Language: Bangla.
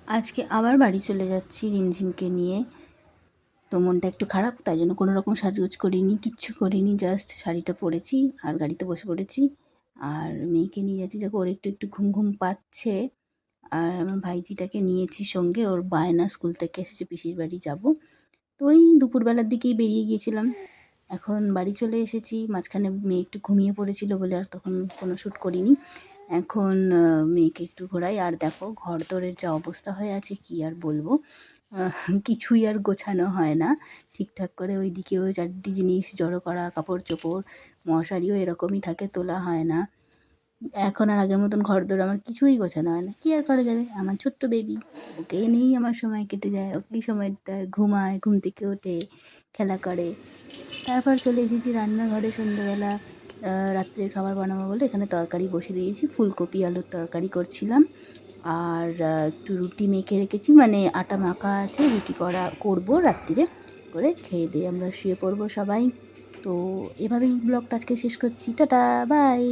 আজকে আবার বাড়ি চলে যাচ্ছি রিমঝিমকে নিয়ে। তো মনটা একটু খারাপ, তাই জন্য কোনো রকম সাজগোজ করিনি, কিচ্ছু করিনি, জাস্ট শাড়িটা পরেছি আর গাড়িতে বসে পড়েছি। আর মেয়েকে নিয়ে যাচ্ছি, যাকে ওর একটু একটু ঘুম ঘুম পাচ্ছে। আর আমার ভাইজিটাকে নিয়েছি সঙ্গে, ওর বায়না স্কুল থেকে এসেছে পিসির বাড়ি যাব। তো ওই দুপুরবেলার দিকেই বেরিয়ে গিয়েছিলাম। এখন বাড়ি চলে এসেছি, মাঝখানে মেয়ে একটু ঘুমিয়ে পড়েছিল বলে আর তখন কোনো শ্যুট করিনি। এখন মেয়েকে একটু ঘোরাই। আর দেখো ঘরদোরের যা অবস্থা হয়ে আছে কি আর বলবো। কিছুই আর গোছানো হয় না ঠিকঠাক করে। ওইদিকেও চারটি জিনিস জড়ো করা, কাপড় চোপড়, মশারিও এরকমই থাকে, তোলা হয় না। এখন আর আগের মতন ঘরদোর আমার কিছুই গোছানো হয় না, কী আর করা যাবে, আমার ছোট্ট বেবি, ওকে নিয়েই আমার সময় কেটে যায়। ওকেই সময় ঘুমায়, ঘুম থেকে ওঠে, খেলা করে। তারপর চলে এসেছি রান্নাঘরে সন্ধ্যাবেলা। রাত্রের খাবার বানাবো বলে এখানে তরকারি বসে দিয়েছি, ফুলকপি আলুর তরকারি করছিলাম। আর একটু রুটি মেখে রেখেছি, মানে আটা মাখা আছে, রুটি করবো রাত্রিরে, করে খেয়ে দিয়ে আমরা শুয়ে পড়বো সবাই। তো এভাবেই ব্লগটা আজকে শেষ করছি। টাটা, বাই।